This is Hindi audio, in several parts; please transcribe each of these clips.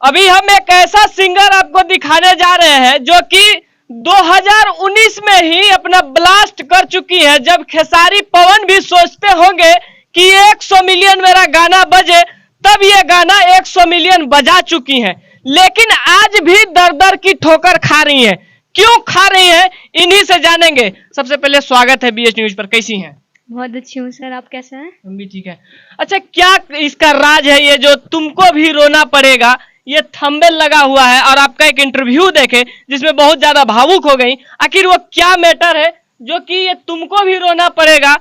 अभी हम एक ऐसा सिंगर आपको दिखाने जा रहे हैं जो कि 2019 में ही अपना ब्लास्ट कर चुकी है। जब खेसारी पवन भी सोचते होंगे कि 100 मिलियन मेरा गाना बजे, तब ये गाना 100 मिलियन बजा चुकी हैं। लेकिन आज भी दर दर की ठोकर खा रही हैं। क्यों खा रही हैं, इन्हीं से जानेंगे। सबसे पहले स्वागत है बीएच न्यूज पर। कैसी हैं? बहुत अच्छी हूँ सर, आप कैसे हैं? हम भी ठीक है। अच्छा, क्या इसका राज है ये जो तुमको भी रोना पड़ेगा? ये थंबनेल लगा हुआ है और आपका एक इंटरव्यू देखे जिसमें बहुत ज्यादा भावुक हो गई। आखिर वो क्या मैटर है जो कि ये तुमको भी रोना पड़ेगा,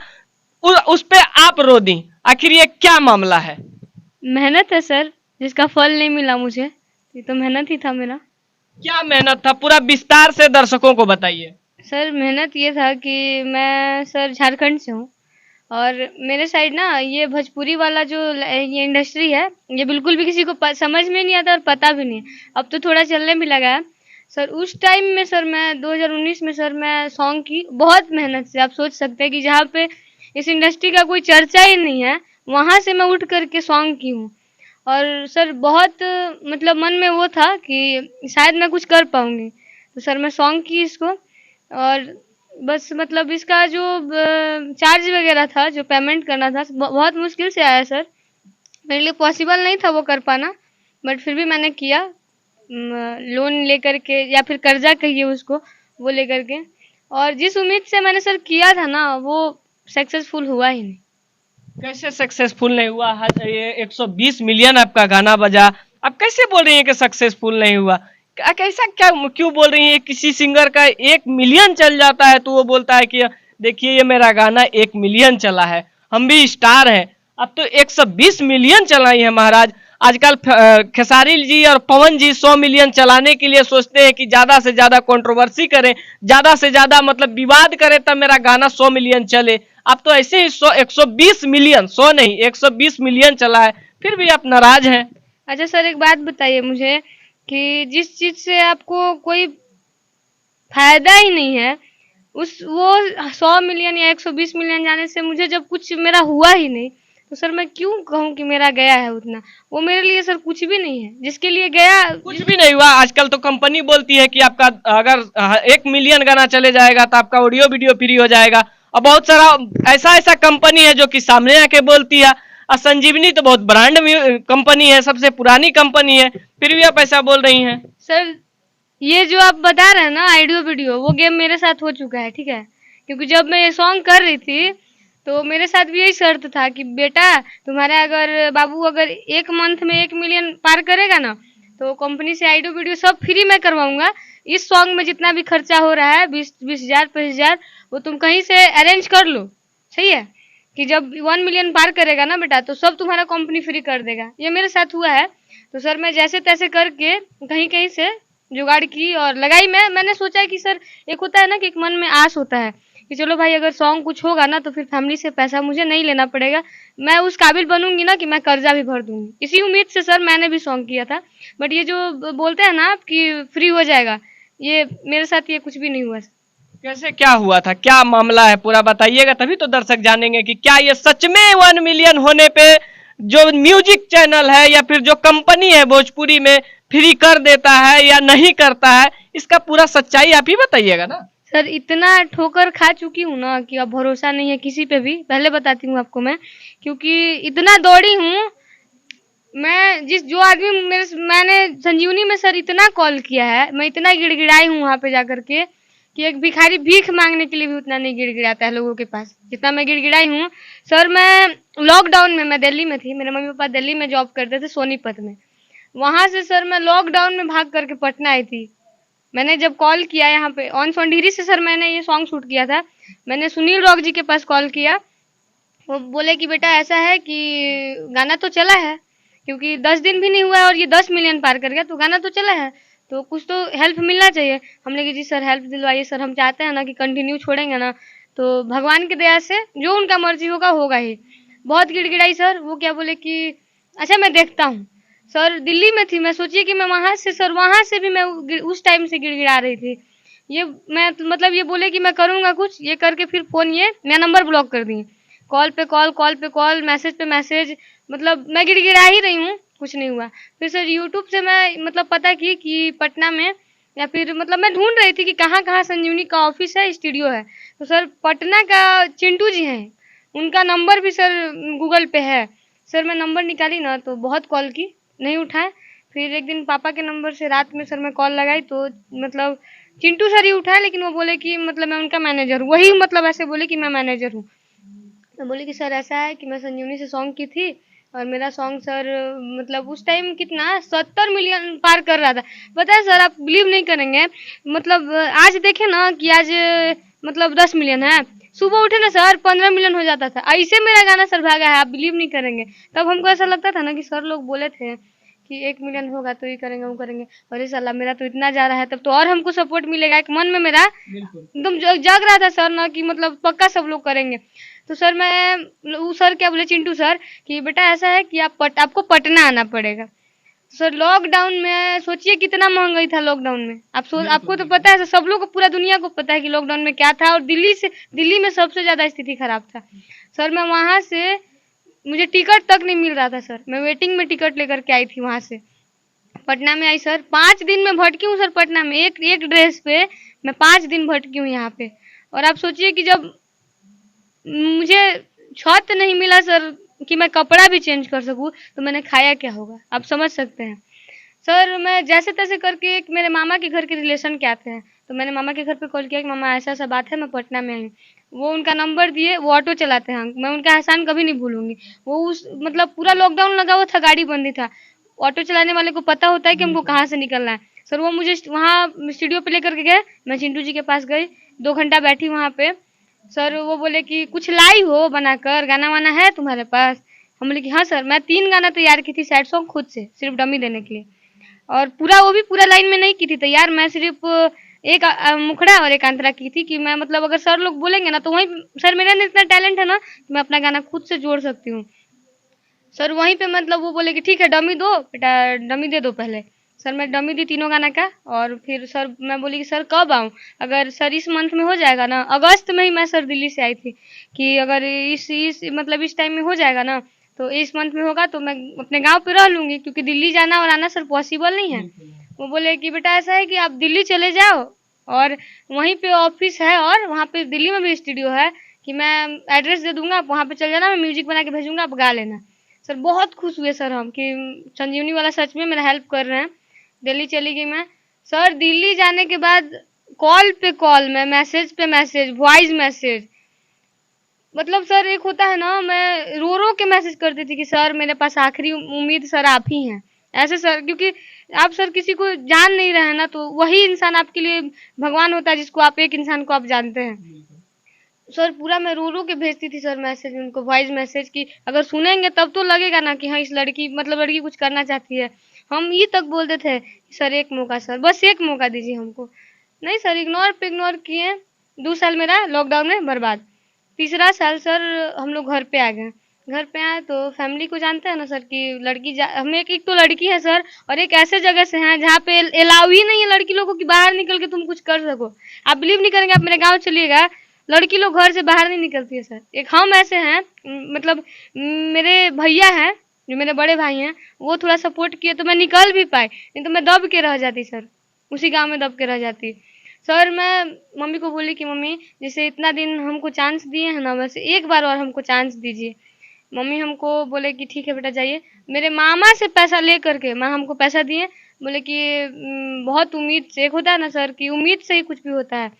उस पे आप रो दी? आखिर ये क्या मामला है? मेहनत है सर, जिसका फल नहीं मिला मुझे। ये तो मेहनत ही था मेरा। क्या मेहनत था, पूरा विस्तार से दर्शकों को बताइए। सर मेहनत ये था कि मैं सर झारखंड से हूँ और मेरे साइड ना ये भोजपुरी वाला जो ये इंडस्ट्री है, ये बिल्कुल भी किसी को समझ में नहीं आता और पता भी नहीं। अब तो थोड़ा चलने भी लगा है सर। उस टाइम में सर मैं 2019 में सर मैं सॉन्ग की बहुत मेहनत से, आप सोच सकते हैं कि जहाँ पे इस इंडस्ट्री का कोई चर्चा ही नहीं है, वहाँ से मैं उठ करके सॉन्ग की हूँ। और सर बहुत मतलब मन में वो था कि शायद मैं कुछ कर पाऊँगी, तो सर मैं सॉन्ग की इसको। और बस मतलब इसका जो चार्ज वगैरह था, जो पेमेंट करना था, बहुत मुश्किल से आया सर। मेरे लिए पॉसिबल नहीं था वो कर पाना, बट फिर भी मैंने किया, लोन लेकर के या फिर कर्जा कहिए उसको, वो लेकर के। और जिस उम्मीद से मैंने सर किया था ना, वो सक्सेसफुल हुआ ही नहीं। कैसे सक्सेसफुल नहीं हुआ? ये 120 मिलियन आपका गाना बजा, आप कैसे बोल रही हैं कि सक्सेसफुल नहीं हुआ? कैसा क्या, क्यों बोल रही हैं? किसी सिंगर का 1 मिलियन चल जाता है तो वो बोलता है कि देखिए ये मेरा गाना 1 मिलियन चला है, हम भी स्टार हैं। अब तो 120 मिलियन चलाई है महाराज। आजकल खेसारी जी और पवन जी 100 मिलियन चलाने के लिए सोचते हैं कि ज्यादा से ज्यादा कंट्रोवर्सी करें, ज्यादा से ज्यादा मतलब विवाद करें, तब मेरा गाना 100 मिलियन चले। अब तो ऐसे ही 120 मिलियन, 100 नहीं 120 मिलियन चला है, फिर भी आप नाराज हैं। अच्छा सर, एक बात बताइए मुझे कि जिस चीज से आपको कोई फायदा ही नहीं है, उस वो 100 मिलियन या 120 मिलियन जाने से मुझे जब कुछ मेरा हुआ ही नहीं, तो सर मैं क्यों कहूँ कि मेरा गया है उतना? वो मेरे लिए सर कुछ भी नहीं है, जिसके लिए गया कुछ भी नहीं हुआ। आजकल तो कंपनी बोलती है कि आपका अगर 1 मिलियन गाना चले जाएगा तो आपका ऑडियो वीडियो फ्री हो जाएगा। और बहुत सारा ऐसा कंपनी है जो कि सामने आके बोलती है। और संजीवनी तो बहुत ब्रांड कंपनी है, सबसे पुरानी कंपनी है, फिर भी आप ऐसा बोल रही हैं। सर ये जो आप बता रहे हैं ना ऑडियो वीडियो, वो गेम मेरे साथ हो चुका है, ठीक है? क्योंकि जब मैं ये सॉन्ग कर रही थी तो मेरे साथ भी यही शर्त था कि बेटा तुम्हारे अगर बाबू अगर 1 मंथ में 1 मिलियन पार करेगा ना, तो कंपनी से ऑडियो वीडियो सब फ्री मैं करवाऊंगा। इस सॉन्ग में जितना भी खर्चा हो रहा है 20,000 25,000, वो तुम कहीं से अरेंज कर लो, सही है? कि जब 1 मिलियन पार करेगा ना बेटा, तो सब तुम्हारा कंपनी फ्री कर देगा। ये मेरे साथ हुआ है। तो सर मैं जैसे तैसे करके कहीं कहीं से जुगाड़ की और लगाई। मैंने सोचा कि सर एक होता है ना कि एक मन में आस होता है कि चलो भाई अगर सॉन्ग कुछ होगा ना तो फिर फैमिली से पैसा मुझे नहीं लेना पड़ेगा, मैं उस काबिल बनूंगी ना कि मैं कर्जा भी भर दूंगी। इसी उम्मीद से सर मैंने भी सॉन्ग किया था। बट ये जो बोलते हैं ना आप कि फ्री हो जाएगा, ये मेरे साथ ये कुछ भी नहीं हुआ। कैसे क्या हुआ था, क्या मामला है, पूरा बताइएगा, तभी तो दर्शक जानेंगे कि क्या ये सच में 1 मिलियन होने पे जो म्यूजिक चैनल है या फिर जो कंपनी है भोजपुरी में फ्री कर देता है या नहीं करता है। इसका पूरा सच्चाई आप ही बताइएगा ना। सर इतना ठोकर खा चुकी हूँ ना कि अब भरोसा नहीं है किसी पे भी। पहले बताती हूँ आपको मैं, क्योंकि इतना दौड़ी हूँ मैं। जो आदमी मैंने संजीवनी में सर इतना कॉल किया है, मैं इतना गिड़गिड़ाई हूँ वहाँ पे जाकर के कि एक भिखारी भीख मांगने के लिए भी उतना नहीं गिड़गिड़ाता है लोगों के पास, जितना मैं गिड़गिड़ाई हूँ। सर मैं लॉकडाउन में, मैं दिल्ली में थी, मेरे मम्मी पापा दिल्ली में जॉब करते थे सोनीपत में। वहां से सर मैं लॉकडाउन में भाग करके पटना आई थी। मैंने जब कॉल किया यहाँ पे ऑन सोंडीरी से सर मैंने ये सॉन्ग शूट किया था। मैंने सुनील रॉक जी के पास कॉल किया, वो बोले कि बेटा ऐसा है कि गाना तो चला है, क्योंकि 10 दिन भी नहीं हुआ है और ये 10 मिलियन पार कर गया, तो गाना तो चला है, तो कुछ तो हेल्प मिलना चाहिए। हमने कहा जी सर हेल्प दिलवाइए सर, हम चाहते हैं ना कि कंटिन्यू छोड़ेंगे ना तो भगवान की दया से जो उनका मर्जी होगा होगा ही। बहुत गिड़गिड़ाई सर। वो क्या बोले कि अच्छा मैं देखता हूँ। सर दिल्ली में थी, मैं सोचिए कि मैं वहां से सर वहां से भी मैं उस टाइम से गिड़गिड़ा रही थी। ये मैं मतलब ये बोले कि मैं करूंगा कुछ, ये करके फिर फोन ये मेरा नंबर ब्लॉक कर दिए। कॉल पे कॉल, कॉल पे कॉल, मैसेज पे मैसेज, मतलब मैं गिड़गिड़ा ही रही हूँ। कुछ नहीं हुआ। फिर सर यूट्यूब से मैं मतलब पता की कि पटना में, या फिर मतलब मैं ढूंढ रही थी कि कहाँ-कहाँ संजीवनी का ऑफिस है, स्टूडियो है। तो सर पटना का चिंटू जी हैं, उनका नंबर भी सर गूगल पे है। सर मैं नंबर निकाली ना तो बहुत कॉल की, नहीं उठाए। फिर एक दिन पापा के नंबर से रात में सर मैं कॉल लगाई तो मतलब चिंटू सर ही उठाए, लेकिन वो बोले कि मतलब मैं उनका मैनेजर हूँ। वही मतलब ऐसे बोले कि मैं मैनेजर हूँ। मैं बोली कि सर ऐसा है कि मैं संजीवनी से सॉन्ग की थी और मेरा सॉन्ग सर मतलब उस टाइम कितना 70 मिलियन पार कर रहा था। पता है सर, आप बिलीव नहीं करेंगे, मतलब आज देखे ना कि आज मतलब 10 मिलियन है, सुबह उठे ना सर 15 मिलियन हो जाता था। ऐसे मेरा गाना सर भागा है, आप बिलीव नहीं करेंगे। तब हमको ऐसा लगता था ना कि सर लोग बोले थे कि 1 मिलियन होगा तो ये करेंगे वो करेंगे, अरे साला मेरा तो इतना जा रहा है, तब तो और हमको सपोर्ट मिलेगा। एक मन में मेरा एकदम जग रहा था सर ना कि मतलब पक्का सब लोग करेंगे। तो सर मैं वो सर क्या बोले चिंटू सर कि बेटा ऐसा है कि आपको पटना आना पड़ेगा। सर लॉकडाउन में सोचिए कितना महंगाई था लॉकडाउन में। आपको तो पता है सर, सब लोग को पूरा दुनिया को पता है कि लॉकडाउन में क्या था, और दिल्ली में सबसे ज्यादा स्थिति खराब था। सर मैं वहां से मुझे टिकट तक नहीं मिल रहा था सर, मैं वेटिंग में टिकट लेकर के आई थी वहां से। पटना में आई सर, 5 दिन में भटकी हूँ सर पटना में, एक एक ड्रेस पे मैं 5 दिन भटकी हूँ यहाँ पे। और आप सोचिए कि जब मुझे छत नहीं मिला सर कि मैं कपड़ा भी चेंज कर सकूँ, तो मैंने खाया क्या होगा, आप समझ सकते हैं। सर मैं जैसे तैसे करके एक मेरे मामा के घर के रिलेशन के आते हैं, तो मैंने मामा के घर पे कॉल किया कि मामा ऐसा ऐसा बात है, मैं पटना में आई हूँ। वो उनका नंबर दिए, वो ऑटो चलाते हैं, मैं उनका एहसान कभी नहीं भूलूंगी। वो उस मतलब पूरा लॉकडाउन लगा हुआ था, गाड़ी बंद ही था। ऑटो चलाने वाले को पता होता है कि हमको कहाँ से निकलना है। सर वो मुझे वहाँ स्टूडियो पे लेकर के गए, मैं चिंटू जी के पास गई, 2 घंटा बैठी वहाँ पे। सर वो बोले कि कुछ लाई हो बनाकर, गाना वाना है तुम्हारे पास? हम बोले कि हाँ सर, मैं 3 गाना तैयार की थी सैड सॉन्ग खुद से, सिर्फ डमी देने के लिए। और पूरा वो भी पूरा लाइन में नहीं की थी तैयार, मैं सिर्फ एक मुखड़ा और एक अंतरा की थी कि मैं मतलब अगर सर लोग बोलेंगे ना तो वहीं सर मेरे अंदर इतना टैलेंट है ना कि मैं अपना गाना खुद से जोड़ सकती हूँ। सर वहीं पे मतलब वो बोले कि ठीक है डमी दो बेटा, डमी दे दो पहले। सर मैं डमी दी 3 गाना का, और फिर सर मैं बोली कि सर कब आऊँ? अगर सर इस मंथ में हो जाएगा ना, अगस्त में ही मैं सर दिल्ली से आई थी कि अगर इस मतलब इस टाइम में हो जाएगा ना, तो इस मंथ में होगा तो मैं अपने गाँव पे रह लूँगी, क्योंकि दिल्ली जाना और आना सर पॉसिबल नहीं है। वो बोले कि बेटा ऐसा है कि आप दिल्ली चले जाओ, और वहीं पे ऑफिस है और वहाँ पे दिल्ली में भी स्टूडियो है, कि मैं एड्रेस दे दूंगा, आप वहाँ पे चल जाना, मैं म्यूजिक बना के भेजूंगा, आप गा लेना। सर बहुत खुश हुए सर हम कि संजीवनी वाला सच में मेरा हेल्प कर रहे हैं। दिल्ली चली गई मैं। सर दिल्ली जाने के बाद कॉल पे कॉल में, मैसेज पे मैसेज, वॉइस मैसेज, मतलब सर एक होता है ना, मैं रो रो के मैसेज करती थी कि सर मेरे पास आखिरी उम्मीद सर आप ही हैं। ऐसे सर, क्योंकि आप सर किसी को जान नहीं रहे हैं ना, तो वही इंसान आपके लिए भगवान होता है, जिसको आप एक इंसान को आप जानते हैं। सर पूरा मैं रो रो के भेजती थी सर मैसेज उनको, वॉइस मैसेज, की अगर सुनेंगे तब तो लगेगा ना कि हाँ इस लड़की मतलब लड़की कुछ करना चाहती है। हम ये तक बोलते थे कि सर एक मौका, सर बस एक मौका दीजिए हमको। नहीं सर, इग्नोर पे इग्नोर किए। 2 साल मेरा लॉकडाउन में बर्बाद। तीसरा साल सर हम लोग घर पे आ गए। घर पे आए तो फैमिली को जानते हैं ना सर कि हम एक तो लड़की है सर, और एक ऐसे जगह से हैं जहाँ पे अलाउ ही नहीं है लड़की लोगों की बाहर निकल के तुम कुछ कर सको। आप बिलीव नहीं करेंगे, आप मेरे गाँव चलिएगा, लड़की लोग घर से बाहर नहीं निकलती है सर। एक हम ऐसे हैं, मतलब मेरे भैया हैं जो मेरे बड़े भाई हैं, वो थोड़ा सपोर्ट किए तो मैं निकल भी पाई, नहीं तो मैं दब के रह जाती सर, उसी गांव में दब के रह जाती। सर मैं मम्मी को बोली कि मम्मी जैसे इतना दिन हमको चांस दिए हैं ना, वैसे एक बार और हमको चांस दीजिए। मम्मी हमको बोले कि ठीक है बेटा जाइए। मेरे मामा से पैसा ले करके माँ हमको पैसा दिए, बोले कि बहुत उम्मीद से, एक होता है ना सर कि उम्मीद से ही कुछ भी होता है।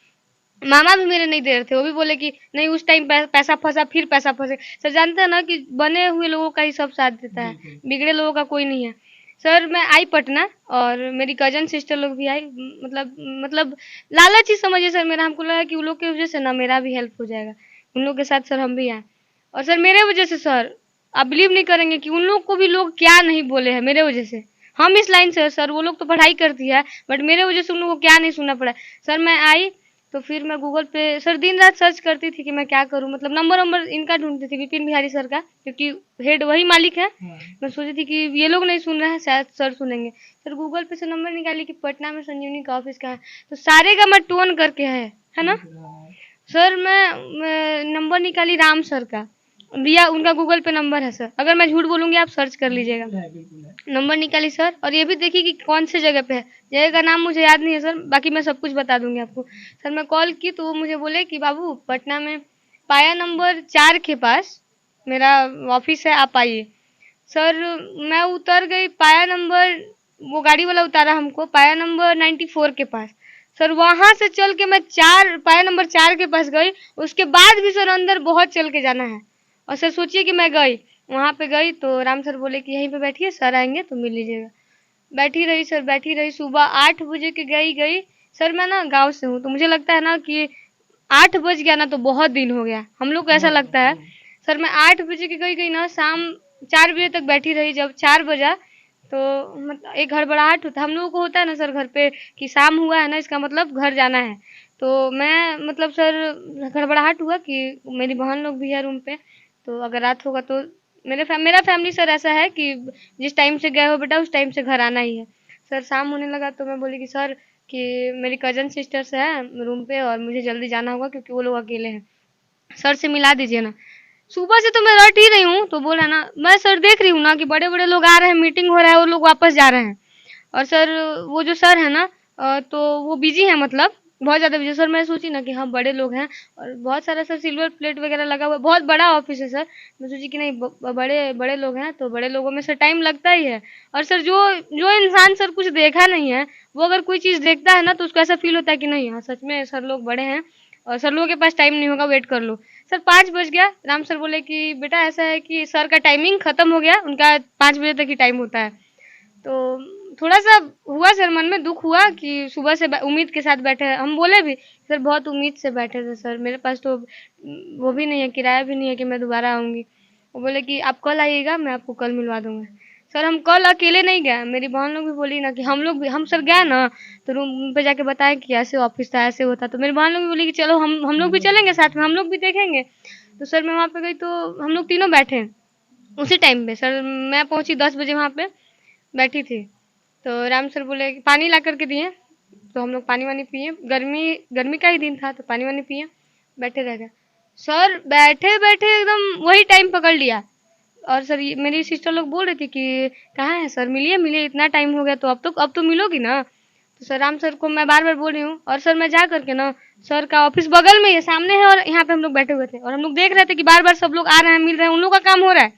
मामा भी मेरे नहीं दे रहे थे, वो भी बोले कि नहीं उस टाइम पैसा फंसा, फिर पैसा फंसे। सर जानते हैं ना कि बने हुए लोगों का ही सब साथ देता है, बिगड़े लोगों का कोई नहीं है। सर मैं आई पटना, और मेरी कजन सिस्टर लोग भी आई, मतलब लालच ही समझिए सर मेरा। हमको लगा कि उन लोग की वजह से ना मेरा भी हेल्प हो जाएगा, उन लोग के साथ सर हम भी आए। और सर मेरे वजह से सर आप बिलीव नहीं करेंगे कि उन लोग को भी लोग क्या नहीं बोले हैं मेरे वजह से। हम इस लाइन से सर, वो लोग तो पढ़ाई करती है, बट मेरे वजह से उन लोगों को क्या नहीं सुनना पड़ा। सर मैं आई तो फिर मैं गूगल पे सर दिन रात सर्च करती थी कि मैं क्या करूं, मतलब नंबर इनका ढूंढती थी, विपिन बिहारी सर का, क्योंकि हेड वही मालिक है। मैं सोची थी कि ये लोग नहीं सुन रहे हैं, शायद सर सुनेंगे। सर गूगल पे से नंबर निकाली कि पटना में संजीवनी का ऑफिस कहाँ है, तो सारे का मैं टोन करके है ना। सर मैं नंबर निकाली राम सर का, दिया, उनका गूगल पे नंबर है सर, अगर मैं झूठ बोलूँगी आप सर्च कर लीजिएगा। नंबर निकाली सर, और ये भी देखिए कि कौन से जगह पे है। जगह का नाम मुझे याद नहीं है सर, बाकी मैं सब कुछ बता दूँगी आपको। सर मैं कॉल की तो वो मुझे बोले कि बाबू पटना में पाया नंबर 4 के पास मेरा ऑफ़िस है, आप आइए। सर मैं उतर गई पाया नंबर, वो गाड़ी वाला उतारा हमको पाया नंबर 94 के पास। सर वहाँ से चल के मैं 4 पाया नंबर 4 के पास गई, उसके बाद भी सर अंदर बहुत चल के जाना है। और सर सोचिए कि मैं गई, वहाँ पे गई तो राम सर बोले कि यहीं पे बैठिए, सर आएँगे तो मिल लीजिएगा। बैठी रही सर, बैठी रही, सुबह 8 बजे के गई। सर मैं ना गाँव से हूँ, तो मुझे लगता है ना कि 8 बज गया ना तो बहुत दिन हो गया, हम लोग को ऐसा लगता है। सर मैं 8 बजे की गई ना, शाम 4 बजे तक बैठी रही। जब 4 बजा तो मतलब एक घबराहट होता है, हम लोगों को होता है ना सर घर पे कि शाम हुआ है ना, इसका मतलब घर जाना है। तो मैं मतलब सर घबराहट हुआ कि मेरी बहन लोग भी है रूम पे, तो अगर रात होगा तो मेरा फैमिली सर ऐसा है कि जिस टाइम से गए हो बेटा उस टाइम से घर आना ही है। सर शाम होने लगा तो मैं बोली कि सर कि मेरी कज़न सिस्टर्स हैं रूम पे और मुझे जल्दी जाना होगा क्योंकि वो लोग अकेले हैं, सर से मिला दीजिए ना। सुबह से तो मैं रट ही रही हूँ, तो बोला ना मैं सर देख रही हूँ ना कि बड़े-बड़े लोग आ रहे हैं, मीटिंग हो रहा है, वो लोग वापस जा रहे हैं। और सर वो जो सर है ना तो वो बिज़ी हैं, मतलब बहुत ज़्यादा बिज़ी। सर मैं सोची ना कि हाँ बड़े लोग हैं और बहुत सारा सर सिल्वर प्लेट वगैरह लगा हुआ है, बहुत बड़ा ऑफिस है सर। मैं सोची कि नहीं बड़े बड़े लोग हैं तो बड़े लोगों में सर टाइम लगता ही है। और सर जो जो इंसान सर कुछ देखा नहीं है, वो अगर कोई चीज़ देखता है ना तो उसको ऐसा फील होता है कि नहीं हाँ सच में सर लोग बड़े हैं और सर लोगों के पास टाइम नहीं होगा, वेट कर लो। सर 5 बज गया, राम सर बोले कि बेटा ऐसा है कि सर का टाइमिंग खत्म हो गया, उनका 5 बजे तक ही टाइम होता है। तो थोड़ा-सा हुआ सर, मन में दुःख हुआ कि सुबह से उम्मीद के साथ बैठे हैं। हम बोले भी सर बहुत उम्मीद से बैठे थे सर, मेरे पास तो वो भी नहीं है, किराया भी नहीं है कि मैं दोबारा आऊँगी। वो बोले कि आप कल आइएगा, मैं आपको कल मिलवा दूँगा। सर हम कल अकेले नहीं गए, मेरी बहन लोग भी बोली ना कि हम सर गए ना तो रूम पे जाके बताए कि ऐसे ऑफिस था, ऐसे होता। तो मेरी बहन लोग भी बोली कि चलो हम लोग भी चलेंगे साथ में, हम लोग भी देखेंगे। तो सर मैं वहाँ पे गई तो हम लोग तीनों बैठे उसी टाइम पे। सर मैं पहुँची 10 बजे वहाँ पे बैठी थी। तो राम सर बोले कि पानी ला करके दिए, तो हम लोग पानी वानी पिए, गर्मी गर्मी का ही दिन था तो पानी वानी पिए, बैठे रह गए। सर बैठे बैठे एकदम वही टाइम पकड़ लिया। और सर मेरी सिस्टर लोग बोल रही थी कि कहाँ है सर, मिलिए मिलिए, इतना टाइम हो गया तो अब तो मिलोगी ना। तो सर राम सर को मैं बार बार बोल रही हूँ, और सर मैं जा करके ना सर का ऑफिस बगल में ही है, सामने है, और यहाँ पे हम लोग बैठे हुए थे और हम लोग देख रहे थे कि बार बार सब लोग आ रहे हैं, मिल रहे हैं, उन लोग का काम हो रहा है।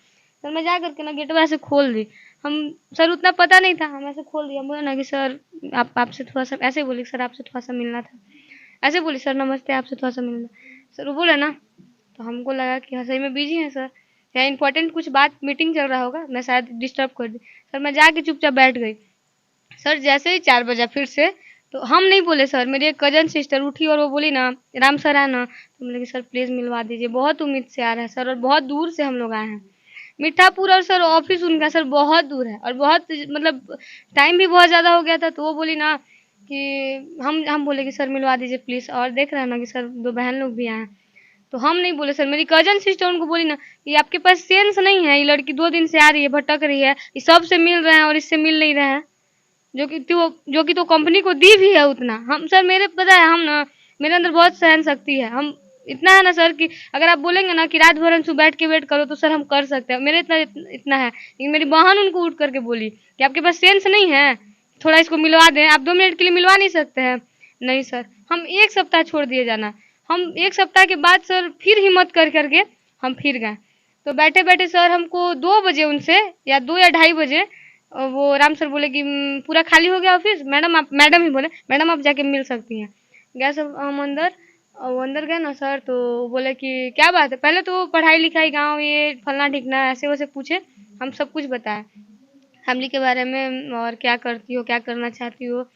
सर मैं जा करके ना गेट ऐसे खोल दी। हम सर उतना पता नहीं था, हम ऐसे खोल दिया। हम बोले ना कि सर आप आपसे थोड़ा सा, ऐसे बोली सर आपसे थोड़ा सा मिलना था, ऐसे बोली सर नमस्ते आपसे थोड़ा सा मिलना। सर वो बोले ना, तो हमको लगा कि हाँ सही में बिजी हैं सर, या इम्पोर्टेंट कुछ बात मीटिंग चल रहा होगा, मैं शायद डिस्टर्ब कर दी। सर मैं जाके चुपचाप बैठ गई। सर जैसे ही 4 बजा फिर से, तो हम नहीं बोले सर, मेरी एक कज़न सिस्टर उठी और वो बोली ना राम सर है ना, तो बोले कि सर प्लीज़ मिलवा दीजिए, बहुत उम्मीद से आ रहे हैं सर और बहुत दूर से हम लोग आए हैं। मीठापुर, और सर ऑफिस उनका सर बहुत दूर है और बहुत मतलब टाइम भी बहुत ज़्यादा हो गया था। तो वो बोली ना कि हम बोले कि सर मिलवा दीजिए प्लीज़, और देख रहे हैं ना कि सर 2 बहन लोग भी आए हैं। तो हम नहीं बोले सर, मेरी कज़न सिस्टर उनको बोली ना कि आपके पास सेंस नहीं है, ये लड़की 2 दिन से आ रही है, भटक रही है, ये सबसे मिल रहे हैं और इससे मिल नहीं रहे हैं। जो कि तो कंपनी को दी भी है उतना। हम सर मेरे पता है, हम ना मेरे अंदर बहुत सहन शक्ति है। हम इतना है ना सर कि अगर आप बोलेंगे ना कि रात भर अंशु बैठ के वेट करो तो सर हम कर सकते हैं, मेरे इतना है। लेकिन मेरी बहन उनको उठ करके बोली कि आपके पास सेंस नहीं है, थोड़ा इसको मिलवा दें, आप 2 मिनट के लिए मिलवा नहीं सकते हैं। नहीं सर, हम 1 सप्ताह छोड़ दिए जाना। हम 1 सप्ताह के बाद सर फिर हिम्मत कर करके हम फिर गए। तो बैठे बैठे सर हमको 2 बजे उनसे, या 2 या ढाई बजे वो राम सर बोले कि पूरा खाली हो गया ऑफिस, मैडम ही बोले मैडम आप जाके मिल सकती हैं। गए सब हम अंदर, और वो अंदर गए ना सर, तो बोले कि क्या बात है। पहले तो पढ़ाई लिखाई, गाँव, ये फलना ढिकना ऐसे वैसे पूछे, हम सब कुछ बताए फैमिली के बारे में और क्या करती हो, क्या करना चाहती हो।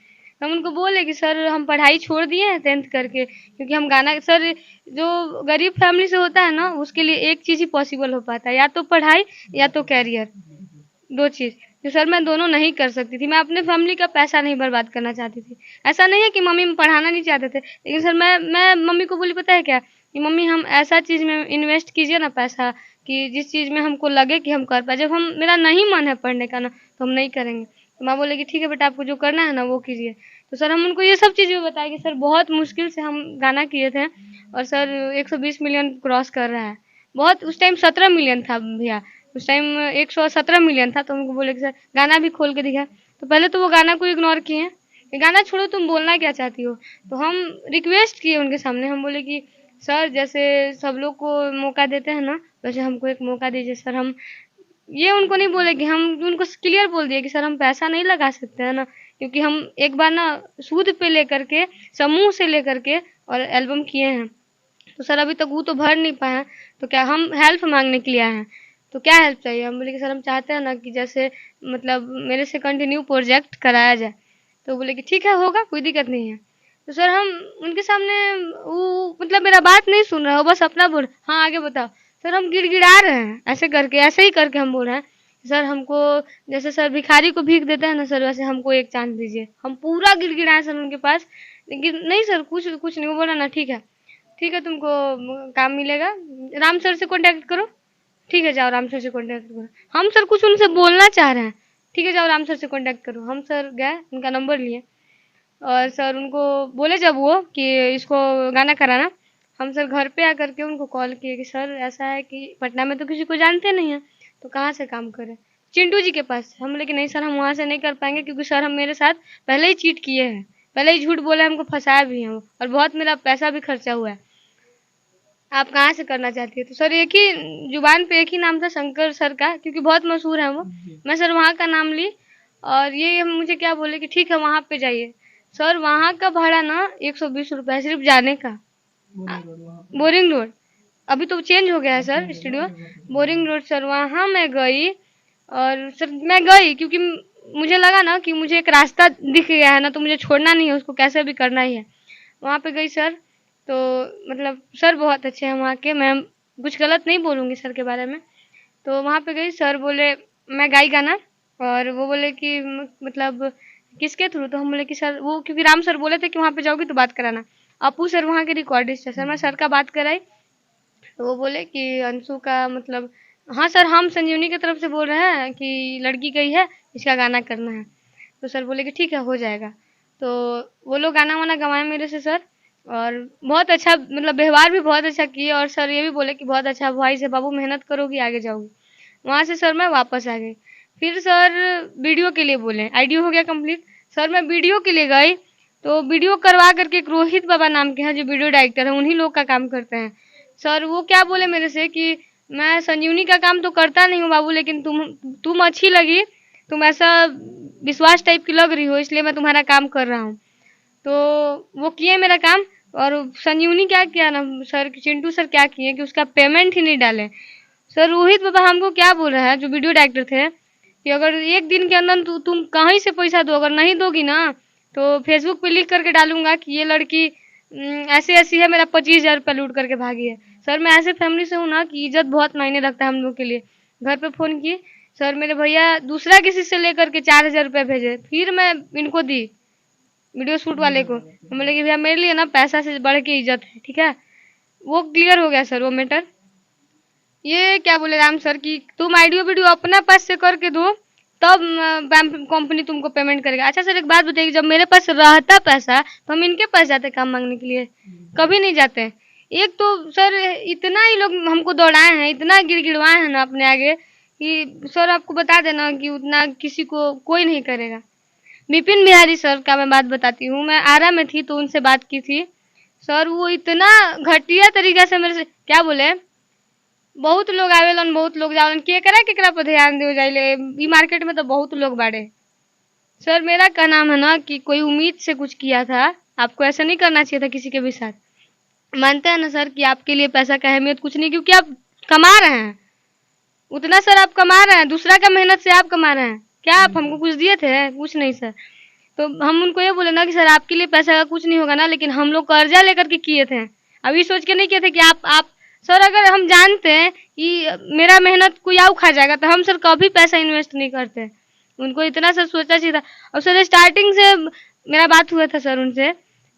हम उनको बोले कि सर हम पढ़ाई छोड़ दिए हैं 10th करके, क्योंकि हम गाना सर जो गरीब फैमिली से होता है ना उसके लिए एक चीज़ ही पॉसिबल हो पाता है, या तो पढ़ाई या तो कैरियर, 2 चीज़। तो सर मैं दोनों नहीं कर सकती थी, मैं अपने फैमिली का पैसा नहीं बर्बाद करना चाहती थी। ऐसा नहीं है कि मम्मी पढ़ाना नहीं चाहते थे, लेकिन सर मैं मम्मी को बोली पता है क्या, कि मम्मी हम ऐसा चीज़ में इन्वेस्ट कीजिए ना पैसा, कि जिस चीज़ में हमको लगे कि हम कर पाएँ। जब हम मेरा नहीं मन है पढ़ने का ना तो हम नहीं करेंगे। तो माँ बोलेगी ठीक है बेटा आपको जो करना है ना वो कीजिए। तो सर हम उनको ये सब चीज़ें बताई कि सर बहुत मुश्किल से हम गाना किए थे और सर 120 मिलियन क्रॉस कर रहा है। बहुत उस टाइम 17 मिलियन था भैया, उस टाइम 117 मिलियन था। तो उनको बोले कि सर गाना भी खोल के दिखा। तो पहले तो वो गाना को इग्नोर किए, ये गाना छोड़ो, तुम बोलना क्या चाहती हो। तो हम रिक्वेस्ट किए उनके सामने, हम बोले कि सर जैसे सब लोग को मौका देते हैं ना, वैसे हमको एक मौका दीजिए सर। हम ये उनको नहीं बोले कि हम उनको क्लियर बोल दिए कि सर हम पैसा नहीं लगा सकते हैं ना, क्योंकि हम एक बार ना सूद पे लेकर के, समूह से लेकर के और एल्बम किए हैं। तो सर अभी तक वो तो भर नहीं पाए हैं, तो क्या हम हेल्प मांगने के लिए आए हैं। तो क्या हेल्प चाहिए। हम बोले कि सर हम चाहते हैं ना कि जैसे मतलब मेरे से कंटिन्यू प्रोजेक्ट कराया जाए। तो बोले कि ठीक है, होगा, कोई दिक्कत नहीं है। तो सर हम उनके सामने, वो मतलब मेरा बात नहीं सुन रहा, वो बस अपना बोल, हाँ आगे बताओ। सर हम गिड़गिड़ा रहे हैं ऐसे करके, ऐसे ही करके हम बोल रहे हैं सर हमको, जैसे सर भिखारी को भीख देते हैं ना सर, वैसे हमको एक चांस दीजिए। हम पूरा गिड़गिड़ाए सर उनके पास, लेकिन नहीं सर, कुछ कुछ नहीं। वो बोला ना ठीक है, ठीक है, तुमको काम मिलेगा, राम सर से कॉन्टेक्ट करो। ठीक है, जाओ राम सर से कॉन्टेक्ट करो। हम सर कुछ उनसे बोलना चाह रहे हैं, ठीक है जाओ राम सर से कॉन्टेक्ट करो। हम सर गए, उनका नंबर लिए और सर उनको बोले जब वो कि इसको गाना कराना, हम सर घर पे आकर के उनको कॉल किए कि सर ऐसा है कि पटना में तो किसी को जानते नहीं है, तो कहाँ से काम करें। चिंटू जी के पास। हम बोले कि नहीं सर, हम वहाँ से नहीं कर पाएंगे, क्योंकि सर हम मेरे साथ पहले ही चीट किए हैं, पहले ही झूठ बोले, हमको फंसाया भी है और बहुत मेरा पैसा भी खर्चा हुआ है। आप कहाँ से करना चाहती है। तो सर एक ही जुबान पे एक ही नाम था शंकर सर का, क्योंकि बहुत मशहूर है वो। मैं सर वहाँ का नाम ली और ये मुझे क्या बोले कि ठीक है वहाँ पे जाइए। सर वहाँ का भाड़ा ना 120 रुपये सिर्फ जाने का। बोरिंग रोड, अभी तो चेंज हो गया है sir studio. Boring road sir, वहाँ मैं गई और सर मैं गई क्योंकि मुझे लगा ना कि मुझे एक रास्ता दिख गया है ना, तो मुझे छोड़ना नहीं है, उसको कैसे भी करना ही है। वहाँ पे गई सर, तो मतलब सर बहुत अच्छे हैं वहाँ के, मैं कुछ गलत नहीं बोलूँगी सर के बारे में। तो वहाँ पे गई, सर बोले मैं गाई गाना, और वो बोले कि मतलब किसके थ्रू। तो हम बोले कि सर वो, क्योंकि राम सर बोले थे कि वहाँ पे जाओगी तो बात कराना। अपू सर वहाँ के रिकॉर्डिस्ट है सर। मैं सर का बात कराई तो वो बोले कि अंशु का मतलब, हाँ सर हम संजीवनी की तरफ से बोल रहे हैं कि लड़की गई है, इसका गाना करना है। तो सर बोले कि ठीक है हो जाएगा। तो वो लोग गाना वाना गवाए मेरे से सर, और बहुत अच्छा मतलब व्यवहार भी बहुत अच्छा किए, और सर ये भी बोले कि बहुत अच्छा भाई से बाबू, मेहनत करोगी आगे जाओगी। वहाँ से सर मैं वापस आ गई। फिर सर वीडियो के लिए बोले, आईडियो हो गया कंप्लीट। सर मैं वीडियो के लिए गई, तो वीडियो करवा करके एक रोहित बाबा नाम के हैं जो वीडियो डायरेक्टर हैं, उन्हीं लोग का काम करते हैं। सर वो क्या बोले मेरे से कि मैं संजीवनी का काम तो करता नहीं हूँ बाबू, लेकिन तुम अच्छी लगी, तुम ऐसा विश्वास टाइप की लग रही हो, इसलिए मैं तुम्हारा काम कर रहा हूँ। तो वो किए मेरा काम। और संजीवनी क्या किया ना सर, चिंटू सर क्या किए कि उसका पेमेंट ही नहीं डाले। सर रोहित बाबा हमको क्या बोल रहा है, जो वीडियो डायरेक्टर थे, कि अगर एक दिन के अंदर तुम कहीं से पैसा दो, अगर नहीं दोगी ना तो फेसबुक पे लिख करके डालूंगा कि ये लड़की ऐसी ऐसी है, मेरा 25,000 रुपया लूट करके भागी है। सर मैं ऐसे फैमिली से हूँ ना कि इज्जत बहुत मायने रखता है हम लोग के लिए। घर पे फ़ोन की, सर मेरे भैया दूसरा किसी से लेकर के 4,000 रुपया भेजे, फिर मैं इनको दी वीडियो शूट वाले को। तो बोले कि भैया मेरे लिए ना पैसा से बढ़ के इज्जत है, ठीक है। वो क्लियर हो गया सर वो मैटर। ये क्या बोले राम सर कि तुम आइडियो वीडियो अपना पास से करके दो, तब कंपनी तुमको पेमेंट करेगा। अच्छा सर एक बात बताइए, जब मेरे पास रहता पैसा तो हम इनके पास जाते काम मांगने के लिए, कभी नहीं जाते। एक तो सर इतना ही लोग हमको दौड़ाए हैं, इतना गिड़गिड़वाए हैं ना अपने आगे, कि सर आपको बता देना कि उतना किसी को कोई नहीं करेगा। विपिन बिहारी सर का मैं बात बताती हूँ, मैं आरा में थी तो उनसे बात की थी। सर वो इतना घटिया तरीका से मेरे से क्या बोले, बहुत लोग आवेलन बहुत लोग जावेलन, केकरा केकरा पर ध्यान दे जाइले, ई मार्केट में तो बहुत लोग बाड़े। सर मेरा क्या नाम है ना कि कोई उम्मीद से कुछ किया था, आपको ऐसा नहीं करना चाहिए था किसी के भी साथ। मानते हैं ना सर कि आपके लिए पैसा का अहमियत कुछ नहीं, क्योंकि आप कमा रहे हैं उतना सर, आप कमा रहे हैं, दूसरा का मेहनत से आप कमा रहे हैं। क्या आप हमको कुछ दिए थे? कुछ नहीं सर। तो हम उनको ये बोले ना कि सर आपके लिए पैसा का कुछ नहीं होगा ना, लेकिन हम लोग कर्जा लेकर के किए थे, अभी सोच के नहीं किए थे कि आप सर अगर हम जानते हैं कि मेरा मेहनत कोई और खा जाएगा तो हम सर कभी पैसा इन्वेस्ट नहीं करते। उनको इतना सर सोचना चाहिए था। और सर स्टार्टिंग से मेरा बात हुआ था सर उनसे,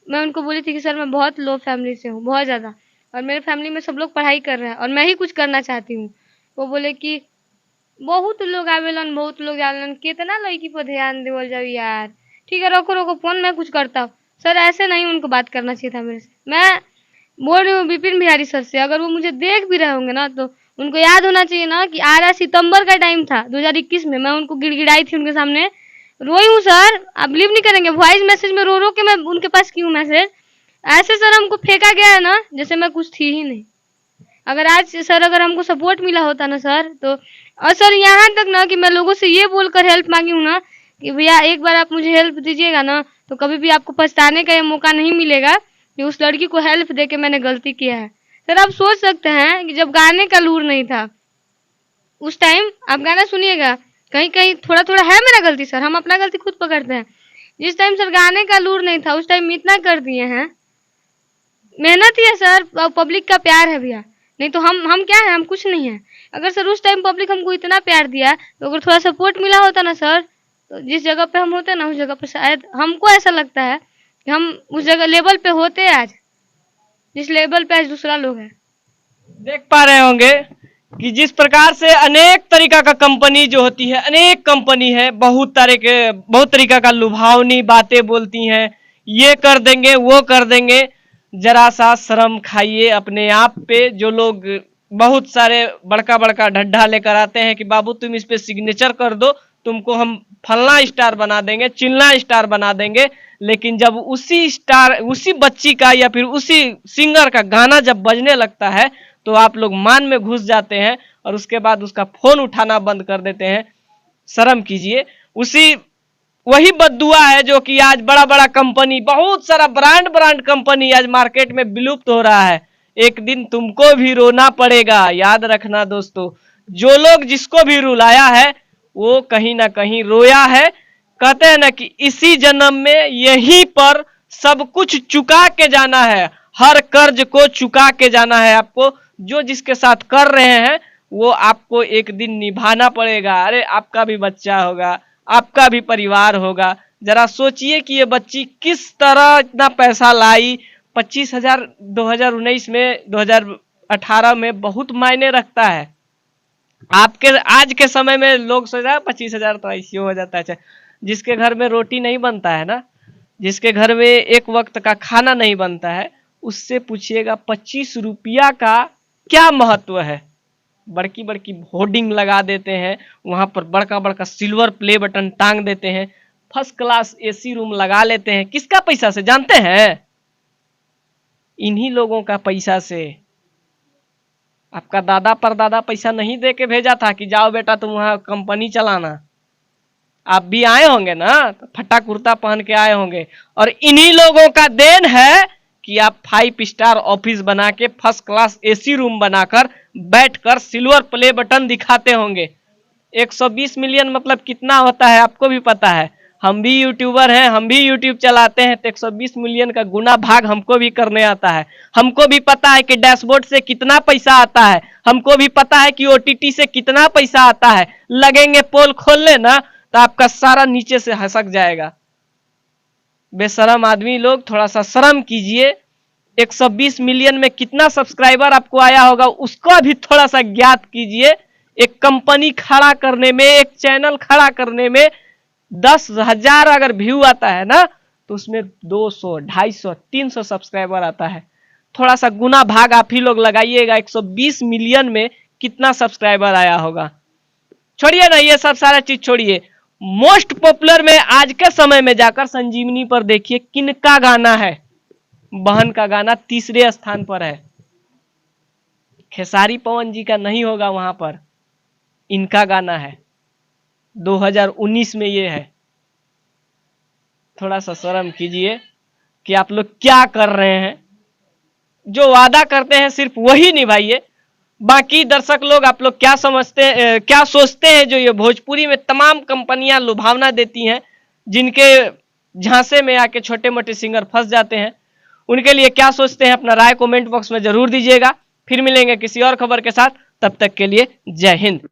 मैं उनको बोली थी कि सर मैं बहुत लो फैमिली से हूँ, बहुत ज़्यादा, और मेरे फैमिली में सब लोग पढ़ाई कर रहे हैं और मैं ही कुछ करना चाहती हूँ। वो बोले कि बहुत लोग आवेलन बहुत लोग आवेलन, कितना लड़की पर ध्यान देवल जाओ यार। ठीक है रखो रखो फोन, मैं कुछ करता हूँ। सर ऐसे नहीं उनको बात करना चाहिए था मेरे से। मैं बोल रही हूँ विपिन बिहारी सर से, अगर वो मुझे देख भी रहे होंगे ना तो उनको याद होना चाहिए ना कि 8 सितंबर का टाइम था 2021 में, मैं उनको गिड़गिड़ाई थी उनके सामने, रोई हूँ सर, आप बिलीव नहीं करेंगे, वॉइस मैसेज में रो रो के मैं उनके पास की हूँ मैसेज। ऐसे सर हमको फेंका गया है ना जैसे मैं कुछ थी ही नहीं। अगर आज सर अगर हमको सपोर्ट मिला होता ना सर तो, और सर यहाँ तक ना कि मैं लोगों से ये बोलकर हेल्प मांगी हूँ ना कि भैया एक बार आप मुझे हेल्प दीजिएगा ना, तो कभी भी आपको पछताने का ये मौका नहीं मिलेगा कि उस लड़की को हेल्प दे के मैंने गलती किया है। सर आप सोच सकते हैं कि जब गाने का लूर नहीं था उस टाइम, आप गाना सुनिएगा, कहीं कहीं थोड़ा थोड़ा है मेरा गलती सर, हम अपना गलती खुद पकड़ते हैं। जिस टाइम सर गाने का लूर नहीं था उस टाइम इतना कर दिए हैं, मेहनत ही है सर, पब्लिक का प्यार है भैया, नहीं तो हम क्या है, हम कुछ नहीं है। अगर सर उस टाइम पब्लिक हमको इतना प्यार दिया तो अगर थोड़ा सपोर्ट मिला होता ना सर, तो जिस जगह पे हम होते ना उस जगह पे शायद, हमको ऐसा लगता है कि हम उस जगह लेवल पे होते आज, जिस लेवल पे आज दूसरा लोग है। देख पा रहे होंगे कि जिस प्रकार से अनेक तरीका का कंपनी जो होती है, अनेक कंपनी है, बहुत तरीका का लुभावनी बातें बोलती हैं, ये कर देंगे वो कर देंगे। जरा सा शर्म खाइए अपने आप पे। जो लोग बहुत सारे बड़का बड़का ढड्ढा लेकर आते हैं कि बाबू तुम इस पे सिग्नेचर कर दो, तुमको हम फलना स्टार बना देंगे, चिलना स्टार बना देंगे, लेकिन जब उसी बच्ची का या फिर उसी सिंगर का गाना जब बजने लगता है तो आप लोग मान में घुस जाते हैं और उसके बाद उसका फोन उठाना बंद कर देते हैं। शर्म कीजिए। वही बद्दुआ है जो कि आज बड़ा बड़ा कंपनी, बहुत सारा ब्रांड कंपनी आज मार्केट में विलुप्त हो रहा है। एक दिन तुमको भी रोना पड़ेगा, याद रखना दोस्तों। जो लोग जिसको भी रुलाया है वो कहीं ना कहीं रोया है। कहते हैं ना कि इसी जन्म में यहीं पर सब कुछ चुका के जाना है, हर कर्ज को चुका के जाना है आपको। जो जिसके साथ कर रहे हैं वो आपको एक दिन निभाना पड़ेगा। अरे आपका भी बच्चा होगा, आपका भी परिवार होगा। जरा सोचिए कि ये बच्ची किस तरह इतना पैसा लाई। 25,000 2019 में 2018 में बहुत मायने रखता है। आपके आज के समय में लोग सोच रहे हैं 25,000 तो ऐसे हो जाता है। जिसके घर में रोटी नहीं बनता है ना, जिसके घर में एक वक्त का खाना नहीं बनता है, उससे पूछिएगा 25 रुपया का क्या महत्व है। बड़की बड़की होर्डिंग लगा देते हैं, वहां पर बड़का बड़का सिल्वर प्ले बटन टांग देते हैं, फर्स्ट क्लास एसी रूम लगा लेते हैं। किसका पैसा से जानते हैं? इन्हीं लोगों का पैसा से। आपका दादा परदादा पैसा नहीं दे के भेजा था कि जाओ बेटा तुम वहां कंपनी चलाना। आप भी आए होंगे ना, तो फटा कुर्ता पहन के आए होंगे। और इन्हीं लोगों का देन है कि आप 5 स्टार ऑफिस बना के फर्स्ट क्लास एसी रूम बनाकर बैठकर सिल्वर प्ले बटन दिखाते होंगे। 120 मिलियन मतलब कितना होता है आपको भी पता है। हम भी यूट्यूबर हैं, हम भी यूट्यूब चलाते हैं, तो 120 मिलियन का गुना भाग हमको भी करने आता है। हमको भी पता है कि डैशबोर्ड से कितना पैसा आता है, हमको भी पता है कि ओटीटी से कितना पैसा आता है। लगेंगे पोल खोलने ना तो आपका सारा नीचे से हसक जाएगा। बेशरम आदमी लोग, थोड़ा सा शर्म कीजिए। 120 मिलियन में कितना सब्सक्राइबर आपको आया होगा उसको भी थोड़ा सा ज्ञात कीजिए। एक कंपनी खड़ा करने में, एक चैनल खड़ा करने में 10,000 अगर व्यू आता है ना, तो उसमें 200, 250, 300 सब्सक्राइबर आता है। थोड़ा सा गुना भाग आप ही लोग लगाइएगा, 120 मिलियन में कितना सब्सक्राइबर आया होगा। छोड़िए ना ये सब सारा चीज छोड़िए। मोस्ट पॉपुलर में आज के समय में जाकर संजीवनी पर देखिए किनका गाना है। बहन का गाना तीसरे स्थान पर है। खेसारी पवन जी का नहीं होगा वहां पर, इनका गाना है। 2019 में ये है। थोड़ा सा शर्म कीजिए कि आप लोग क्या कर रहे हैं। जो वादा करते हैं सिर्फ वही निभाइए। बाकी दर्शक लोग आप लोग क्या समझते हैं, क्या सोचते हैं? जो ये भोजपुरी में तमाम कंपनियां लुभावना देती हैं, जिनके झांसे में आके छोटे मोटे सिंगर फंस जाते हैं, उनके लिए क्या सोचते हैं? अपना राय कमेंट बॉक्स में जरूर दीजिएगा। फिर मिलेंगे किसी और खबर के साथ, तब तक के लिए जय हिंद।